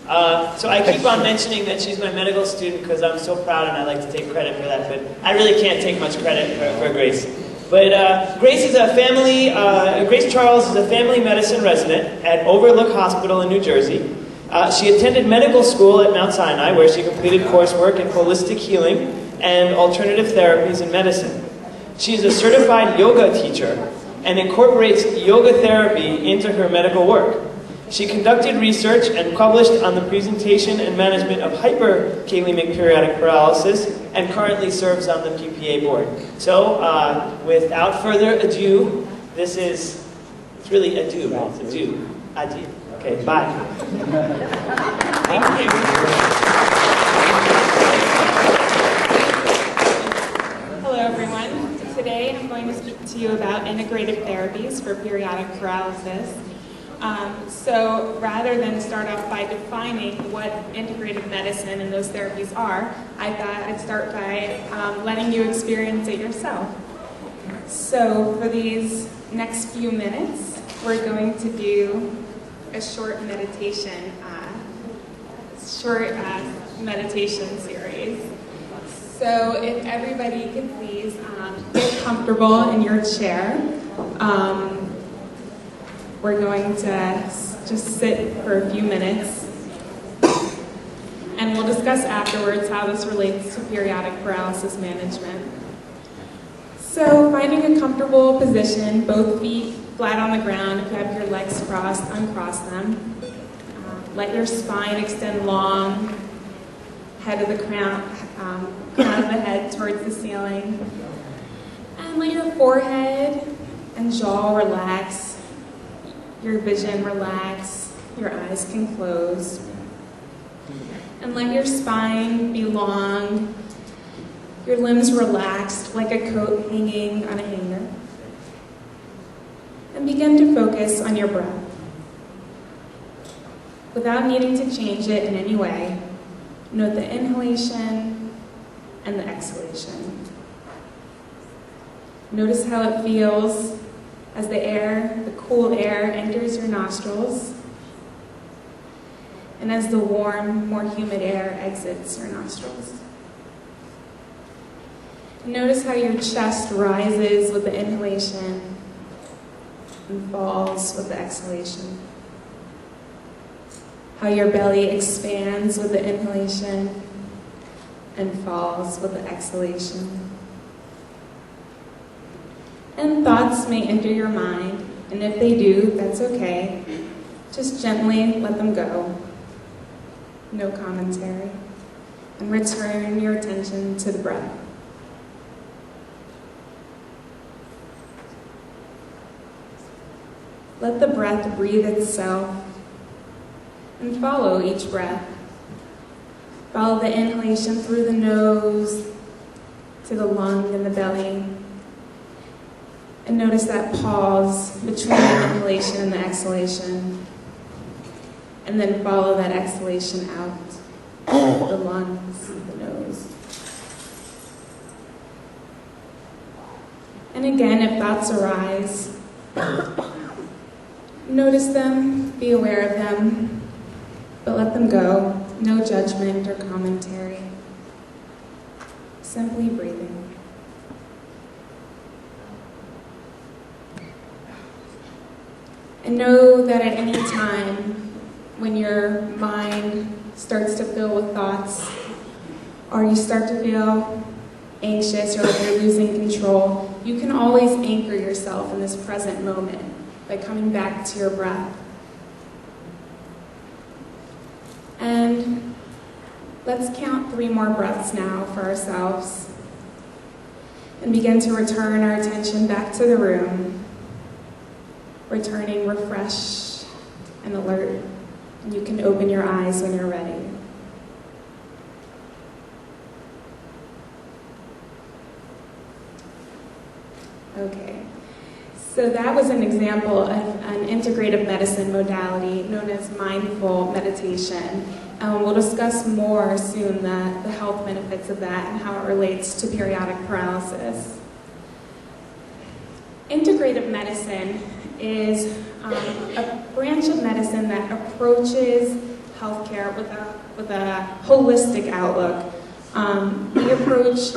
So I keep on mentioning that she's my medical student because I'm so proud and I like to take credit for that, but I really can't take much credit for Grace. But Grace Charles is a family medicine resident at Overlook Hospital in New Jersey. She attended medical school at Mount Sinai, where she completed coursework in holistic healing and alternative therapies in medicine. She is a certified yoga teacher and incorporates yoga therapy into her medical work. She conducted research and published on the presentation and management of hyperkalemic periodic paralysis and currently serves on the PPA board. So, without further ado, it's really ado, right? It's ado. Adieu. Okay, bye. Thank you. Hello, everyone. Today I'm going to speak to you about integrative therapies for periodic paralysis. So rather than start off by defining what integrative medicine and those therapies are, I thought I'd start by letting you experience it yourself. So for these next few minutes, we're going to do a short meditation series. So if everybody could please get comfortable in your chair. We're going to just sit for a few minutes, and we'll discuss afterwards how this relates to periodic paralysis management. So finding a comfortable position, both feet flat on the ground. If you have your legs crossed, uncross them. Let your spine extend long, head of the crown of the head towards the ceiling. And let your forehead and jaw relax. Your vision relax, your eyes can close. And let your spine be long, your limbs relaxed like a coat hanging on a hanger. And begin to focus on your breath. Without needing to change it in any way, note the inhalation and the exhalation. Notice how it feels as the cool air enters your nostrils, and as the warm, more humid air exits your nostrils. And notice how your chest rises with the inhalation and falls with the exhalation. How your belly expands with the inhalation and falls with the exhalation. And thoughts may enter your mind, and if they do, that's okay. Just gently let them go. No commentary. And return your attention to the breath. Let the breath breathe itself, and follow each breath. Follow the inhalation through the nose to the lung and the belly. And notice that pause between the inhalation and the exhalation. And then follow that exhalation out, the lungs, the nose. And again, if thoughts arise, notice them, be aware of them, but let them go. No judgment or commentary. Simply breathing. And know that at any time when your mind starts to fill with thoughts, or you start to feel anxious or like you're losing control, you can always anchor yourself in this present moment by coming back to your breath. And let's count 3 more breaths now for ourselves and begin to return our attention back to the room. Returning refreshed and alert, and you can open your eyes when you're ready. Okay, so that was an example of an integrative medicine modality known as mindful meditation. We'll discuss more soon the health benefits of that and how it relates to periodic paralysis. Integrative medicine is a branch of medicine that approaches healthcare with a holistic outlook. We approach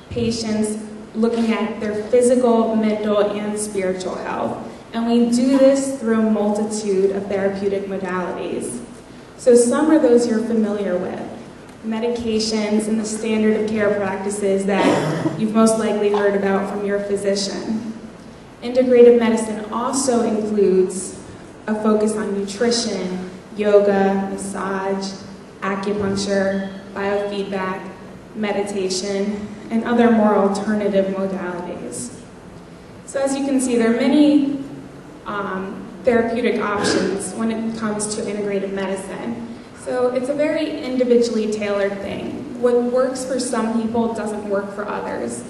patients looking at their physical, mental, and spiritual health. And we do this through a multitude of therapeutic modalities. So some are those you're familiar with. Medications and the standard of care practices that you've most likely heard about from your physician. Integrative medicine also includes a focus on nutrition, yoga, massage, acupuncture, biofeedback, meditation, and other more alternative modalities. So as you can see, there are many therapeutic options when it comes to integrative medicine. So it's a very individually tailored thing. What works for some people doesn't work for others.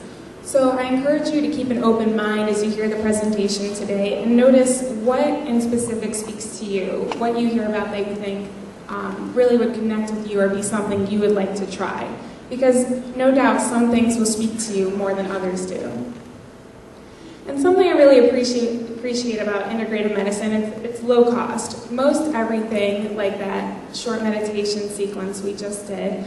So I encourage you to keep an open mind as you hear the presentation today and notice what in specific speaks to you, what you hear about that you think really would connect with you or be something you would like to try. Because no doubt some things will speak to you more than others do. And something I really appreciate about integrative medicine is it's low cost. Most everything, like that short meditation sequence we just did,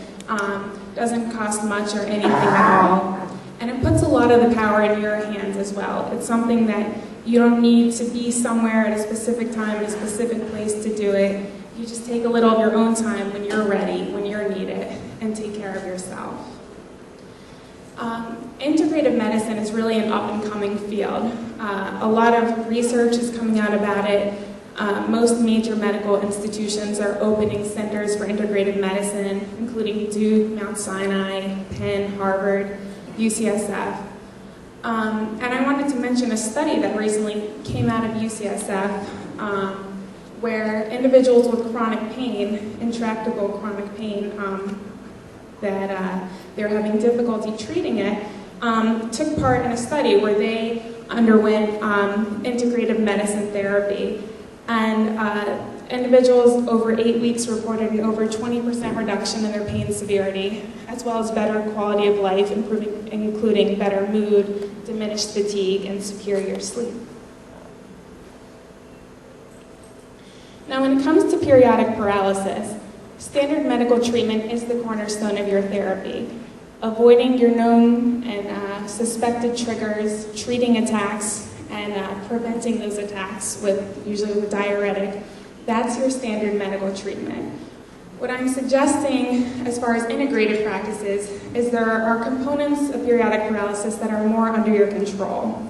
doesn't cost much or anything at all. And it puts a lot of the power in your hands as well. It's something that you don't need to be somewhere at a specific time, in a specific place to do it. You just take a little of your own time when you're ready, when you're needed, and take care of yourself. Integrative medicine is really an up-and-coming field. A lot of research is coming out about it. Most major medical institutions are opening centers for integrative medicine, including Duke, Mount Sinai, Penn, Harvard, UCSF. And I wanted to mention a study that recently came out of UCSF where individuals with chronic pain, intractable chronic pain, that they're having difficulty treating it, took part in a study where they underwent integrative medicine therapy. And individuals over 8 weeks reported an over 20% reduction in their pain severity, as well as better quality of life, including better mood, diminished fatigue, and superior sleep. Now, when it comes to periodic paralysis, standard medical treatment is the cornerstone of your therapy. Avoiding your known and suspected triggers, treating attacks, and preventing those attacks usually with a diuretic, that's your standard medical treatment. What I'm suggesting as far as integrative practices is there are components of periodic paralysis that are more under your control.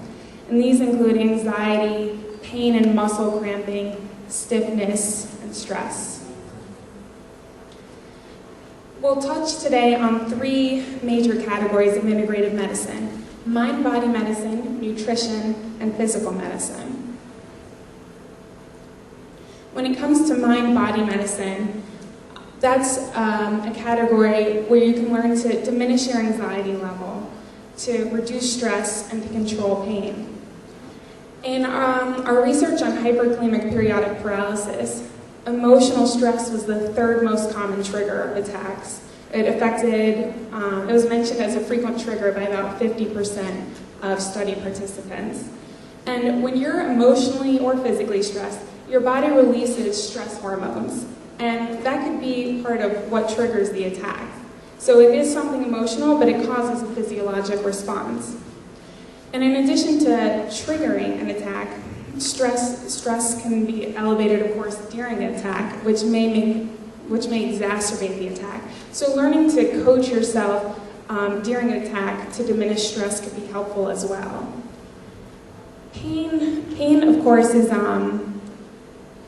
And these include anxiety, pain and muscle cramping, stiffness, and stress. We'll touch today on 3 major categories of integrative medicine: mind-body medicine, nutrition, and physical medicine. When it comes to mind-body medicine, that's a category where you can learn to diminish your anxiety level, to reduce stress, and to control pain. In our research on hyperkalemic periodic paralysis, emotional stress was the 3rd most common trigger of attacks. It was mentioned as a frequent trigger by about 50% of study participants. And when you're emotionally or physically stressed, your body releases stress hormones. And that could be part of what triggers the attack. So it is something emotional, but it causes a physiologic response. And in addition to triggering an attack, stress can be elevated, of course, during an attack, which may exacerbate the attack. So learning to coach yourself during an attack to diminish stress could be helpful as well. Pain, of course, is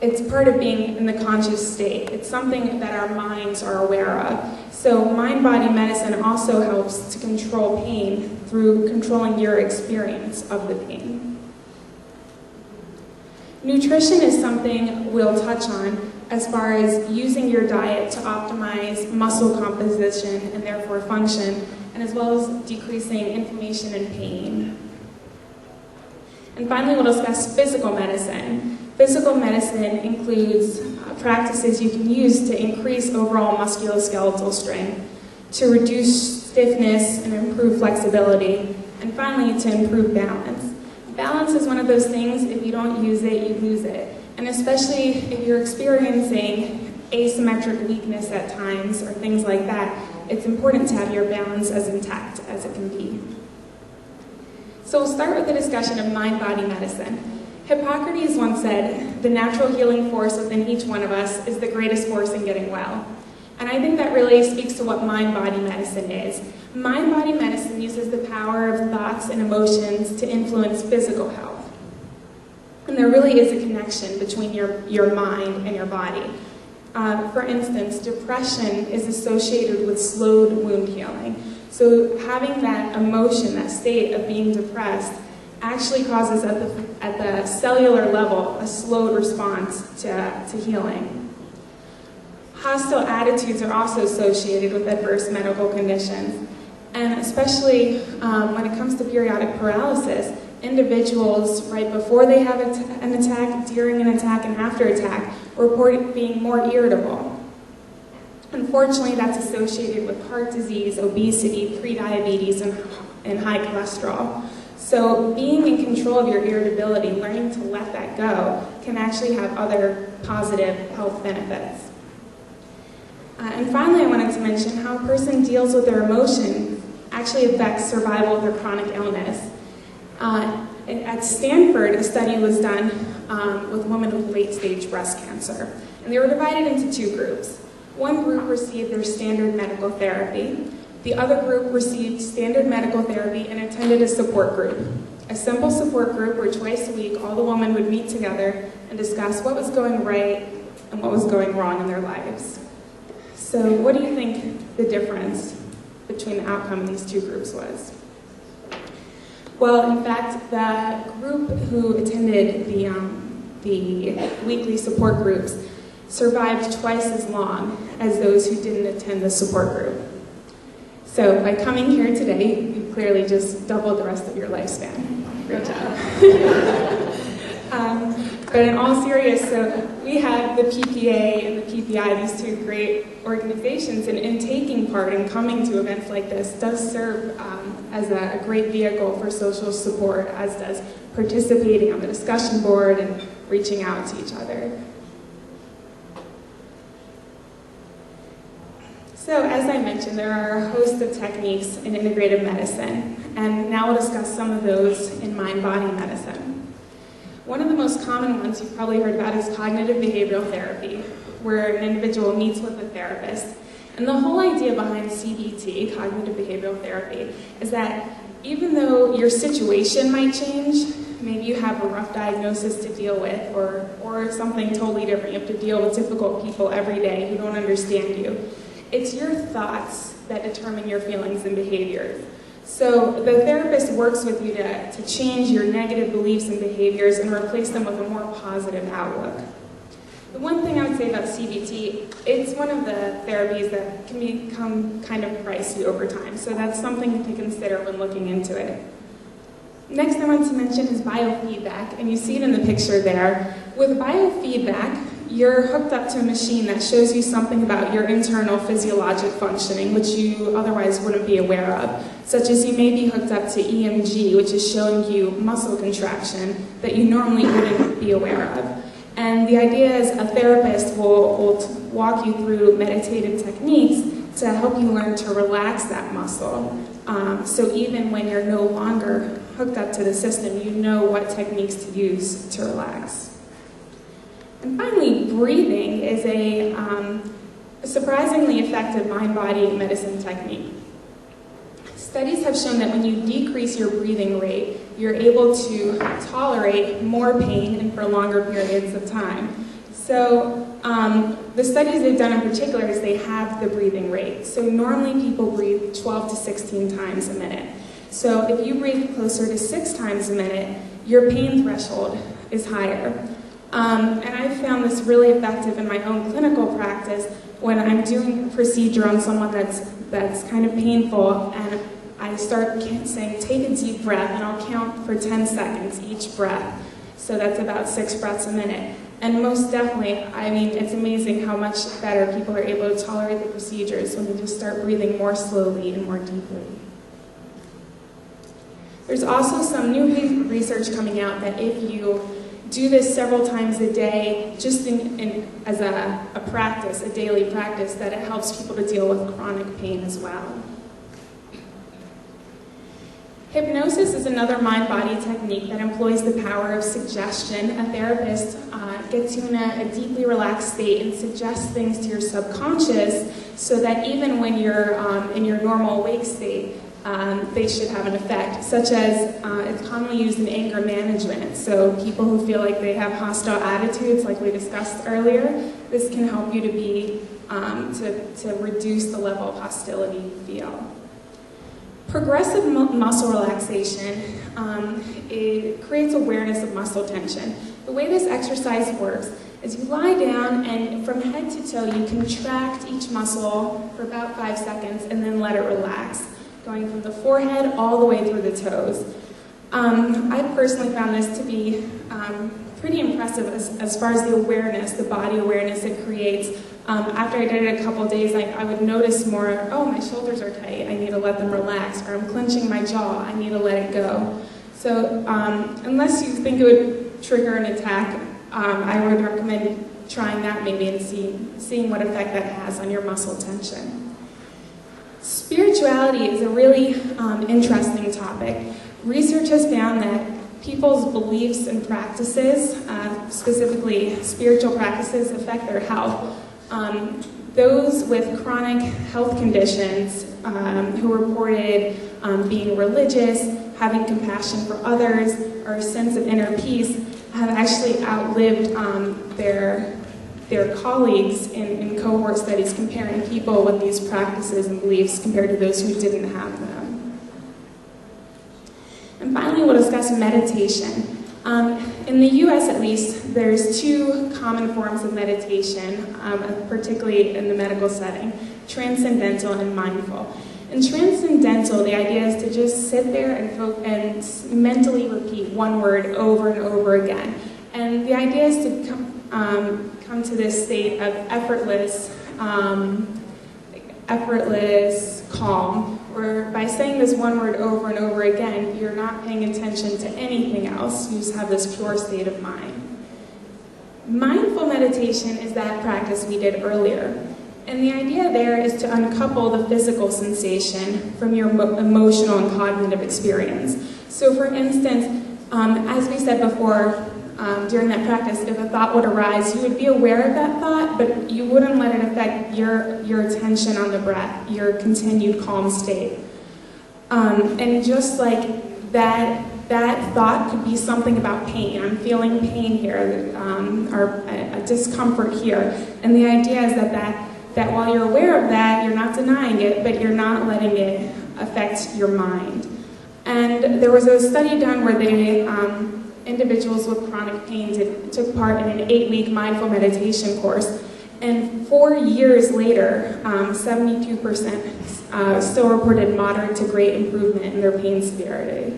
it's part of being in the conscious state. It's something that our minds are aware of. So mind-body medicine also helps to control pain through controlling your experience of the pain. Nutrition is something we'll touch on as far as using your diet to optimize muscle composition and therefore function, and as well as decreasing inflammation and pain. And finally, we'll discuss physical medicine. Physical medicine includes practices you can use to increase overall musculoskeletal strength, to reduce stiffness and improve flexibility, and finally, to improve balance. Balance is one of those things, if you don't use it, you lose it. And especially if you're experiencing asymmetric weakness at times, or things like that, it's important to have your balance as intact as it can be. So we'll start with the discussion of mind-body medicine. Hippocrates once said, "The natural healing force within each one of us is the greatest force in getting well." And I think that really speaks to what mind-body medicine is. Mind-body medicine uses the power of thoughts and emotions to influence physical health. And there really is a connection between your mind and your body. For instance, depression is associated with slowed wound healing. So having that emotion, that state of being depressed, actually causes at the cellular level a slowed response to healing. Hostile attitudes are also associated with adverse medical conditions. And especially when it comes to periodic paralysis, individuals right before they have an attack, during an attack, and after attack report being more irritable. Unfortunately, that's associated with heart disease, obesity, prediabetes, and high cholesterol. So being in control of your irritability, learning to let that go, can actually have other positive health benefits. And finally, I wanted to mention how a person deals with their emotion actually affects survival of their chronic illness. At Stanford, a study was done with women with late-stage breast cancer, and they were divided into two groups. One group received their standard medical therapy. The other group received standard medical therapy and attended a support group. A simple support group where twice a week all the women would meet together and discuss what was going right and what was going wrong in their lives. So what do you think the difference between the outcome of these two groups was? Well, in fact, the group who attended the weekly support groups survived twice as long as those who didn't attend the support group. So by coming here today, you clearly just doubled the rest of your lifespan. Great job. But in all seriousness, so we have the PPA and the PPI, these two great organizations, and in taking part and coming to events like this does serve as a great vehicle for social support, as does participating on the discussion board and reaching out to each other. So as I mentioned, there are a host of techniques in integrative medicine, and now we'll discuss some of those in mind-body medicine. One of the most common ones you've probably heard about is cognitive behavioral therapy, where an individual meets with a therapist. And the whole idea behind CBT, cognitive behavioral therapy, is that even though your situation might change, maybe you have a rough diagnosis to deal with, or something totally different, you have to deal with difficult people every day who don't understand you. It's your thoughts that determine your feelings and behaviors. So the therapist works with you to change your negative beliefs and behaviors and replace them with a more positive outlook. The one thing I would say about CBT, it's one of the therapies that can become kind of pricey over time, so that's something to consider when looking into it. Next I want to mention is biofeedback, and you see it in the picture there. With biofeedback, you're hooked up to a machine that shows you something about your internal physiologic functioning, which you otherwise wouldn't be aware of, such as you may be hooked up to EMG, which is showing you muscle contraction that you normally wouldn't be aware of. And the idea is a therapist will walk you through meditative techniques to help you learn to relax that muscle. So even when you're no longer hooked up to the system, you know what techniques to use to relax. And finally, breathing is a surprisingly effective mind-body medicine technique. Studies have shown that when you decrease your breathing rate, you're able to tolerate more pain and for longer periods of time. So the studies they've done in particular is they have the breathing rate. So normally people breathe 12 to 16 times a minute. So if you breathe closer to 6 times a minute, your pain threshold is higher. And I've found this really effective in my own clinical practice when I'm doing a procedure on someone that's kind of painful, and I start saying, take a deep breath, and I'll count for 10 seconds each breath. So that's about 6 breaths a minute. And most definitely, I mean, it's amazing how much better people are able to tolerate the procedures when they just start breathing more slowly and more deeply. There's also some new research coming out that if you do this several times a day, just as a practice, a daily practice, that it helps people to deal with chronic pain as well. Hypnosis is another mind-body technique that employs the power of suggestion. A therapist gets you in a deeply relaxed state and suggests things to your subconscious so that even when you're in your normal awake state, they should have an effect, such as it's commonly used in anger management. So people who feel like they have hostile attitudes, like we discussed earlier, this can help you to be to reduce the level of hostility you feel. Progressive muscle relaxation, it creates awareness of muscle tension. The way this exercise works is you lie down and from head to toe you contract each muscle for about 5 seconds and then let it relax, going from the forehead all the way through the toes. I personally found this to be pretty impressive as far as the awareness, the body awareness it creates. After I did it a couple days, I would notice more, oh, my shoulders are tight, I need to let them relax, or I'm clenching my jaw, I need to let it go. So unless you think it would trigger an attack, I would recommend trying that maybe and seeing what effect that has on your muscle tension. Spirituality is a really interesting topic. Research has found that people's beliefs and practices, specifically spiritual practices, affect their health. Those with chronic health conditions who reported being religious, having compassion for others, or a sense of inner peace have actually outlived their colleagues in cohort studies comparing people with these practices and beliefs compared to those who didn't have them. And finally, we'll discuss meditation. In the US, at least, there's 2 common forms of meditation, particularly in the medical setting: transcendental and mindful. In transcendental, the idea is to just sit there and mentally repeat one word over and over again. And the idea is to come to this state of effortless calm, where by saying this one word over and over again, you're not paying attention to anything else. You just have this pure state of mind. Mindful meditation is that practice we did earlier. And the idea there is to uncouple the physical sensation from your emotional and cognitive experience. So for instance, as we said before, during that practice, if a thought would arise, you would be aware of that thought, but you wouldn't let it affect your attention on the breath, your continued calm state. And just like that thought could be something about pain. I'm feeling pain here, or a discomfort here. And the idea is that while you're aware of that, you're not denying it, but you're not letting it affect your mind. And there was a study done where they individuals with chronic pain took part in an 8-week mindful meditation course, and 4 years later, 72% still reported moderate to great improvement in their pain severity.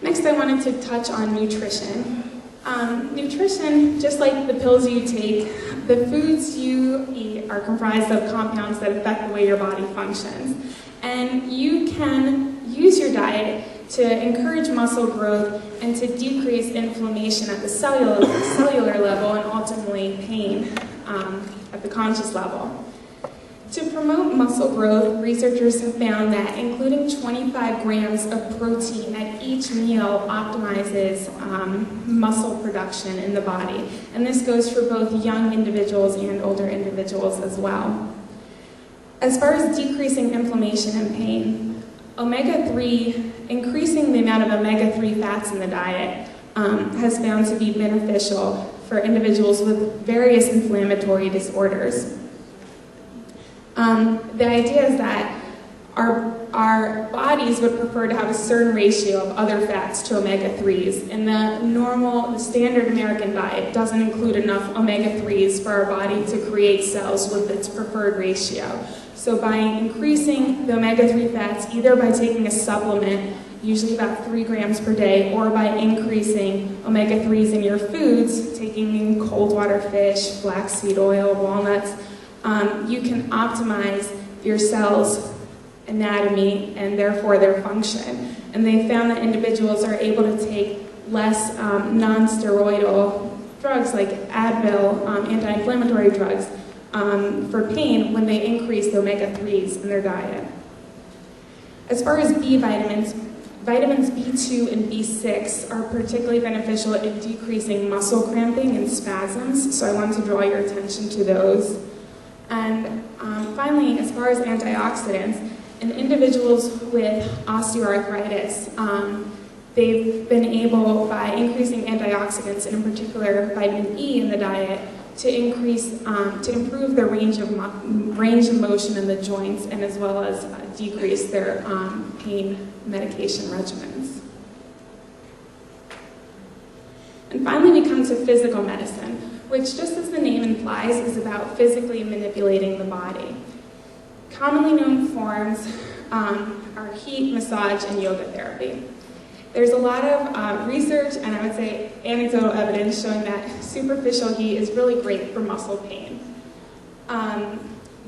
Next, I wanted to touch on nutrition. Nutrition, just like the pills you take, the foods you eat are comprised of compounds that affect the way your body functions. And you can use your diet to encourage muscle growth and to decrease inflammation at the cellular level and ultimately pain at the conscious level. To promote muscle growth, researchers have found that including 25 grams of protein at each meal optimizes muscle production in the body. And this goes for both young individuals and older individuals as well. As far as decreasing inflammation and pain, omega-3, increasing the amount of omega-3 fats in the diet has found to be beneficial for individuals with various inflammatory disorders. The idea is that our bodies would prefer to have a certain ratio of other fats to omega-3s, and the standard American diet doesn't include enough omega-3s for our body to create cells with its preferred ratio. So by increasing the omega-3 fats, either by taking a supplement, usually about 3 grams per day, or by increasing omega-3s in your foods, taking in cold water fish, flaxseed oil, walnuts, you can optimize your cells' anatomy and therefore their function. And they found that individuals are able to take less non-steroidal drugs like Advil, anti-inflammatory drugs, for pain when they increase the omega-3s in their diet. As far as B vitamins, vitamins B2 and B6 are particularly beneficial in decreasing muscle cramping and spasms, so I wanted to draw your attention to those. And finally, as far as antioxidants, in individuals with osteoarthritis, they've been able, by increasing antioxidants, and in particular vitamin E in the diet, to improve their range of motion in the joints, and as well as decrease their pain medication regimens. And finally, we come to physical medicine, which, just as the name implies, is about physically manipulating the body. Commonly known forms are heat, massage, and yoga therapy. There's a lot of research, and I would say anecdotal evidence, showing that superficial heat is really great for muscle pain.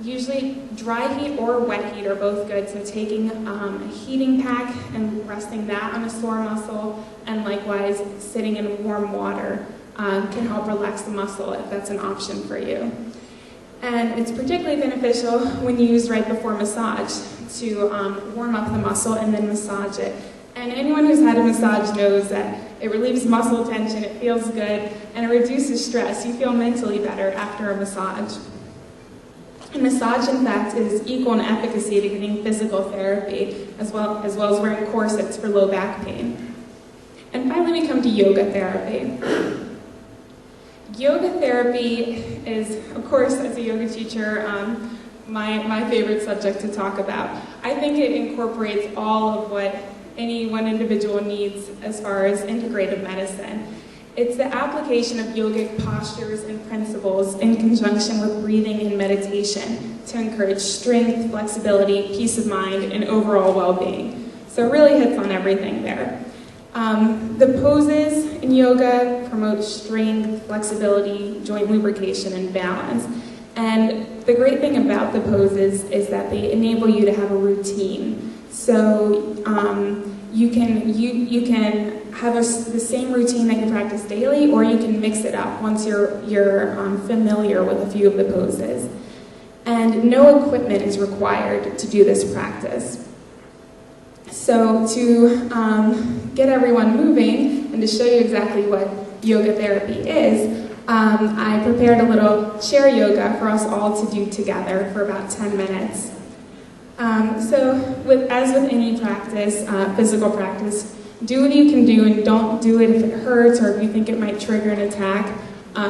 Usually dry heat or wet heat are both good, so taking a heating pack and resting that on a sore muscle, and likewise sitting in warm water can help relax the muscle if that's an option for you. And it's particularly beneficial when used right before massage to warm up the muscle and then massage it. And anyone who's had a massage knows that it relieves muscle tension, it feels good, and it reduces stress. You feel mentally better after a massage. And massage, in fact, is equal in efficacy to getting physical therapy, as well as wearing corsets for low back pain. And finally, we come to yoga therapy. Yoga therapy is, of course, as a yoga teacher, my favorite subject to talk about. I think it incorporates all of what any one individual needs as far as integrative medicine. It's the application of yogic postures and principles in conjunction with breathing and meditation to encourage strength, flexibility, peace of mind, and overall well-being. So it really hits on everything there. The poses in yoga promote strength, flexibility, joint lubrication, and balance. And the great thing about the poses is that they enable you to have a routine. So you can have the same routine that you practice daily, or you can mix it up once you're familiar with a few of the poses. And no equipment is required to do this practice. So to get everyone moving and to show you exactly what yoga therapy is, I prepared a little chair yoga for us all to do together for about 10 minutes. As with any practice, physical practice, do what you can do and don't do it if it hurts or if you think it might trigger an attack.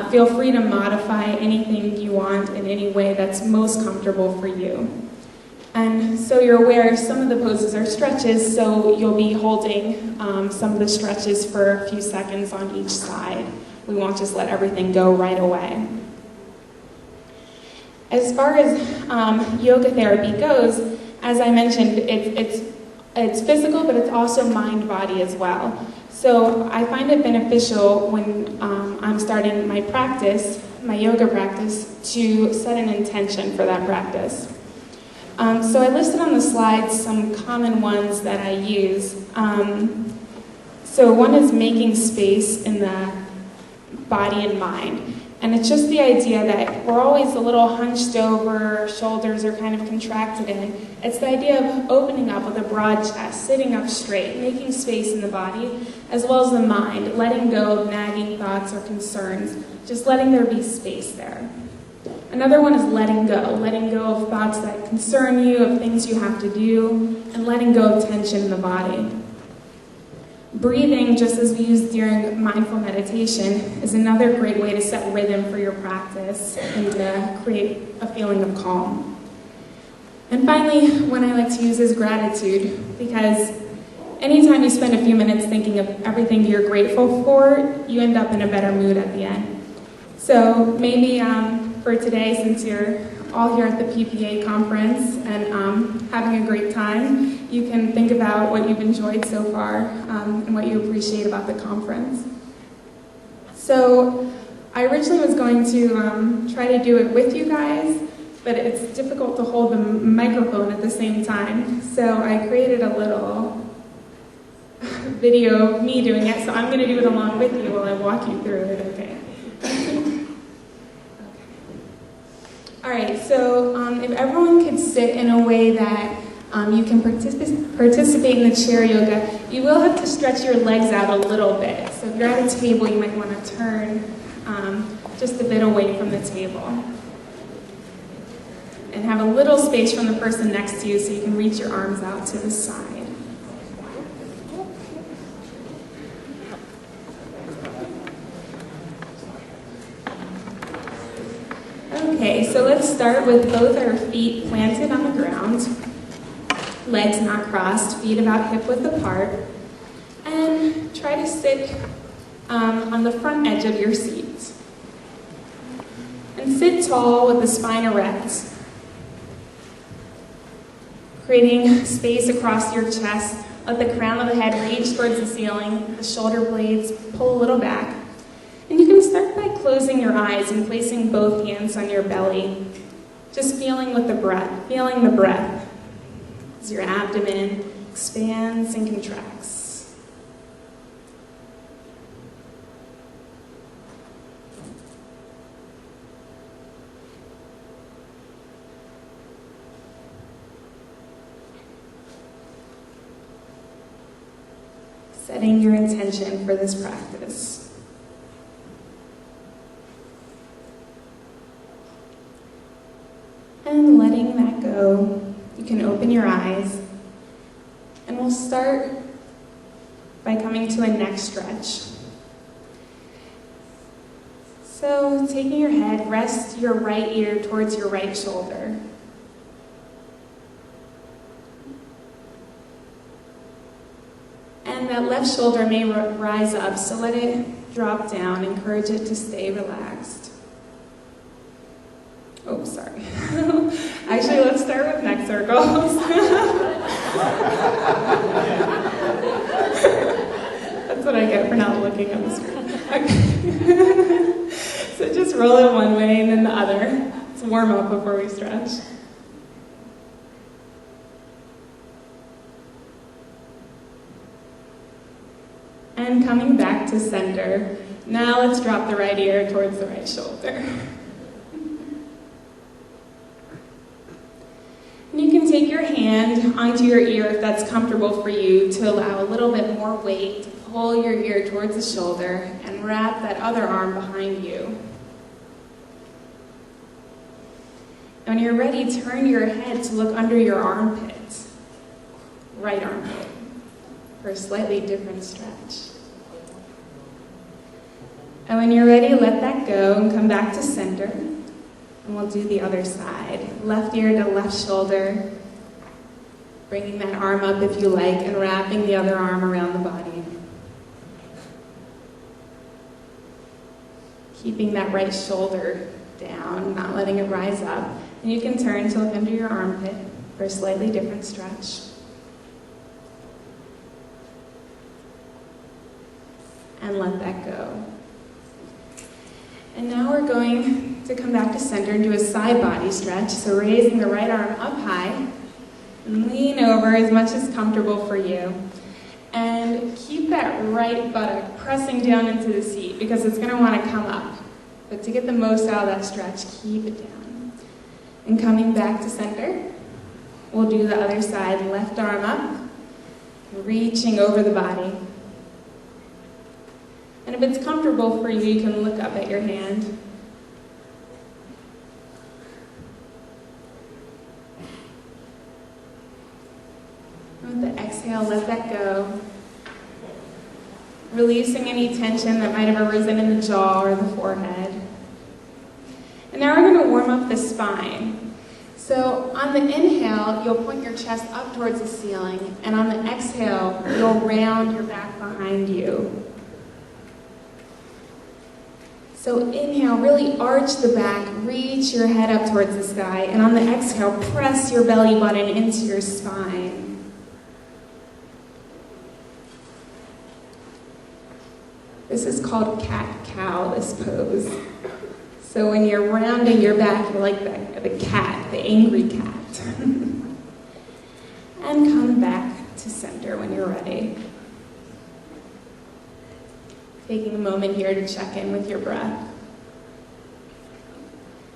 Feel free to modify anything you want in any way that's most comfortable for you. And so you're aware, some of the poses are stretches, so you'll be holding some of the stretches for a few seconds on each side. We won't just let everything go right away. As far as yoga therapy goes, as I mentioned, it's physical, but it's also mind-body as well. So I find it beneficial when I'm starting my practice, my yoga practice, to set an intention for that practice. So I listed on the slides some common ones that I use. So one is making space in the body and mind. And it's just the idea that we're always a little hunched over, shoulders are kind of contracted in. It's the idea of opening up with a broad chest, sitting up straight, making space in the body, as well as the mind, letting go of nagging thoughts or concerns, just letting there be space there. Another one is letting go of thoughts that concern you, of things you have to do, and letting go of tension in the body. Breathing, just as we use during mindful meditation, is another great way to set rhythm for your practice and to create a feeling of calm. And finally, one I like to use is gratitude, because anytime you spend a few minutes thinking of everything you're grateful for, you end up in a better mood at the end. So maybe for today, since you're all here at the PPA conference and having a great time, you can think about what you've enjoyed so far and what you appreciate about the conference. So I originally was going to try to do it with you guys, but it's difficult to hold the microphone at the same time. So I created a little video of me doing it, so I'm going to do it along with you while I walk you through it, okay? All right, so if everyone could sit in a way that you can participate in the chair yoga, you will have to stretch your legs out a little bit. So if you're at a table, you might want to turn just a bit away from the table. And have a little space from the person next to you so you can reach your arms out to the side. Okay, so let's start with both our feet planted on the ground, legs not crossed, feet about hip width apart, and try to sit on the front edge of your seat. And sit tall with the spine erect, creating space across your chest. Let the crown of the head reach towards the ceiling, the shoulder blades pull a little back. And you can start by closing your eyes and placing both hands on your belly. Just feeling the breath as your abdomen expands and contracts. Setting your intention for this practice. And letting that go, you can open your eyes, and we'll start by coming to a neck stretch. So, taking your head, rest your right ear towards your right shoulder. And that left shoulder may rise up, so let it drop down. Encourage it to stay relaxed. Oh, sorry. Actually, let's start with neck circles. That's what I get for not looking at the screen. Okay. So just roll it one way and then the other. Let's warm up before we stretch. And coming back to center. Now let's drop the right ear towards the right shoulder. And you can take your hand onto your ear if that's comfortable for you to allow a little bit more weight to pull your ear towards the shoulder and wrap that other arm behind you. And when you're ready, turn your head to look under your armpit, right armpit, for a slightly different stretch. And when you're ready, let that go and come back to center. And we'll do the other side. Left ear to left shoulder. Bringing that arm up if you like and wrapping the other arm around the body. Keeping that right shoulder down, not letting it rise up. And you can turn to look under your armpit for a slightly different stretch. And let that go. And now we're going to come back to center and do a side body stretch. So raising the right arm up high, and lean over as much as comfortable for you. And keep that right buttock pressing down into the seat because it's going to want to come up. But to get the most out of that stretch, keep it down. And coming back to center, we'll do the other side. Left arm up, reaching over the body. And if it's comfortable for you, you can look up at your hand. With the exhale, let that go. Releasing any tension that might have arisen in the jaw or the forehead. And now we're going to warm up the spine. So on the inhale, you'll point your chest up towards the ceiling, and on the exhale, you'll round your back behind you. So inhale, really arch the back, reach your head up towards the sky, and on the exhale, press your belly button into your spine. This is called cat-cow, this pose. So when you're rounding your back, you're like the cat, the angry cat. And come back to center when you're ready. Taking a moment here to check in with your breath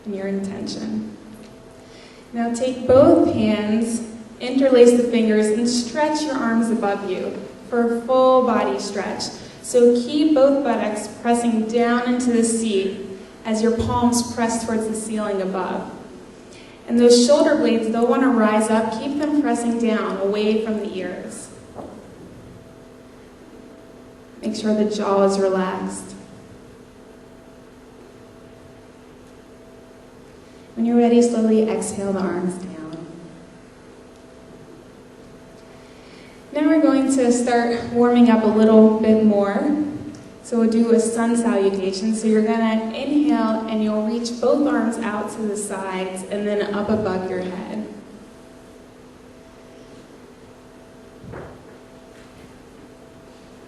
and your intention. Now take both hands, interlace the fingers, and stretch your arms above you for a full body stretch. So keep both buttocks pressing down into the seat as your palms press towards the ceiling above. And those shoulder blades, they'll want to rise up. Keep them pressing down, away from the ears. Make sure the jaw is relaxed. When you're ready, slowly exhale the arms down. Now we're going to start warming up a little bit more. So we'll do a sun salutation. So you're going to inhale and you'll reach both arms out to the sides and then up above your head.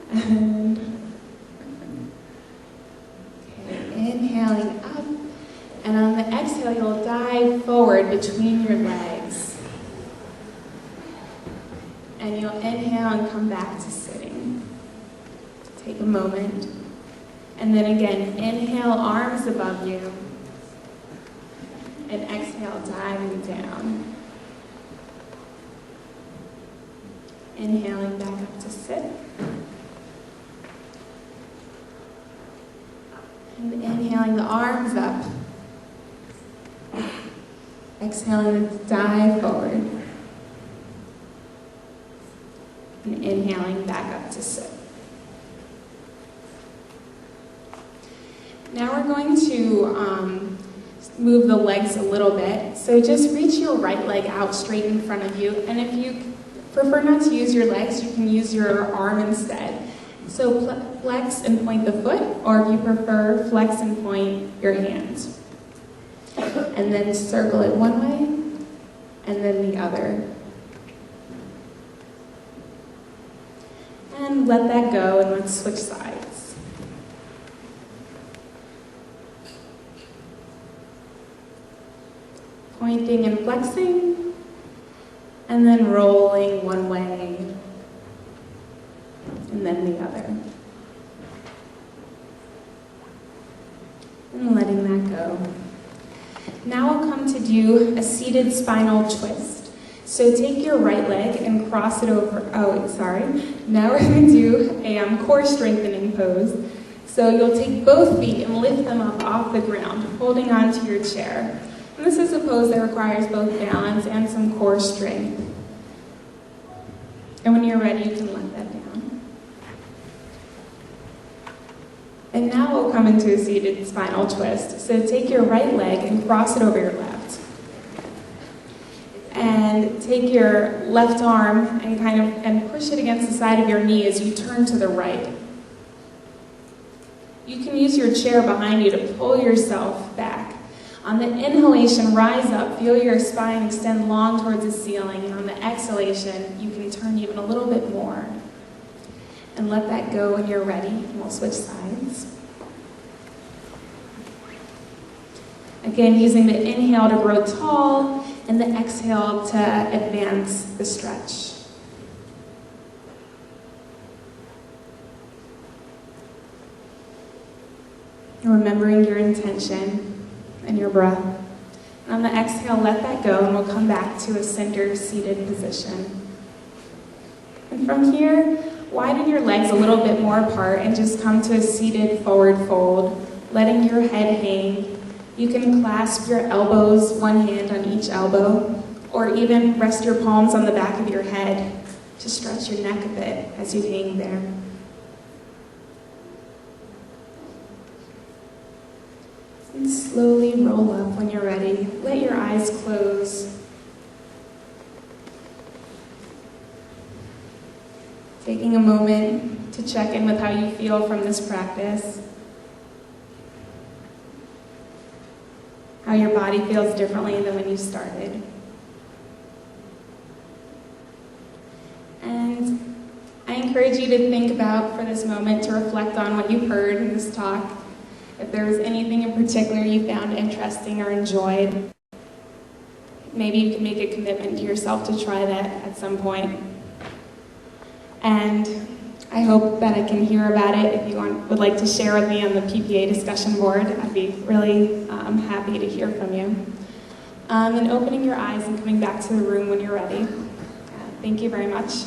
And okay, inhaling up. And on the exhale, you'll dive forward between your legs. And you'll inhale and come back to sitting. Take a moment. And then again, inhale, arms above you. And exhale, diving down. Inhaling back up to sit. And inhaling the arms up. Exhaling to dive forward. And inhaling back up to sit. Now we're going to move the legs a little bit. So just reach your right leg out straight in front of you. And if you prefer not to use your legs, you can use your arm instead. So flex and point the foot, or if you prefer, flex and point your hands. And then circle it one way, and then the other. And let that go, and let's switch sides. Pointing and flexing, and then rolling one way, and then the other. And letting that go. Now we'll come to do a seated spinal twist. So take your right leg and cross it over. Now we're going to do a core strengthening pose. So you'll take both feet and lift them up off the ground, holding onto your chair. And this is a pose that requires both balance and some core strength. And when you're ready, you can let that down. And now we'll come into a seated spinal twist. So take your right leg and cross it over your left. And take your left arm and push it against the side of your knee as you turn to the right. You can use your chair behind you to pull yourself back. On the inhalation, rise up, feel your spine extend long towards the ceiling. And on the exhalation, you can turn even a little bit more. And let that go when you're ready, and we'll switch sides. Again, using the inhale to grow tall, and the exhale to advance the stretch. And remembering your intention and your breath. And on the exhale, let that go, and we'll come back to a center seated position. And from here, widen your legs a little bit more apart and just come to a seated forward fold, letting your head hang. You can clasp your elbows, one hand on each elbow, or even rest your palms on the back of your head to stretch your neck a bit as you hang there. And slowly roll up when you're ready. Let your eyes close. Taking a moment to check in with how you feel from this practice. How your body feels differently than when you started. And I encourage you to think about, for this moment, to reflect on what you've heard in this talk. If there was anything in particular you found interesting or enjoyed, maybe you can make a commitment to yourself to try that at some point. And I hope that I can hear about it. If you would like to share with me on the PPA discussion board, I'd be really happy to hear from you. And opening your eyes and coming back to the room when you're ready. Thank you very much.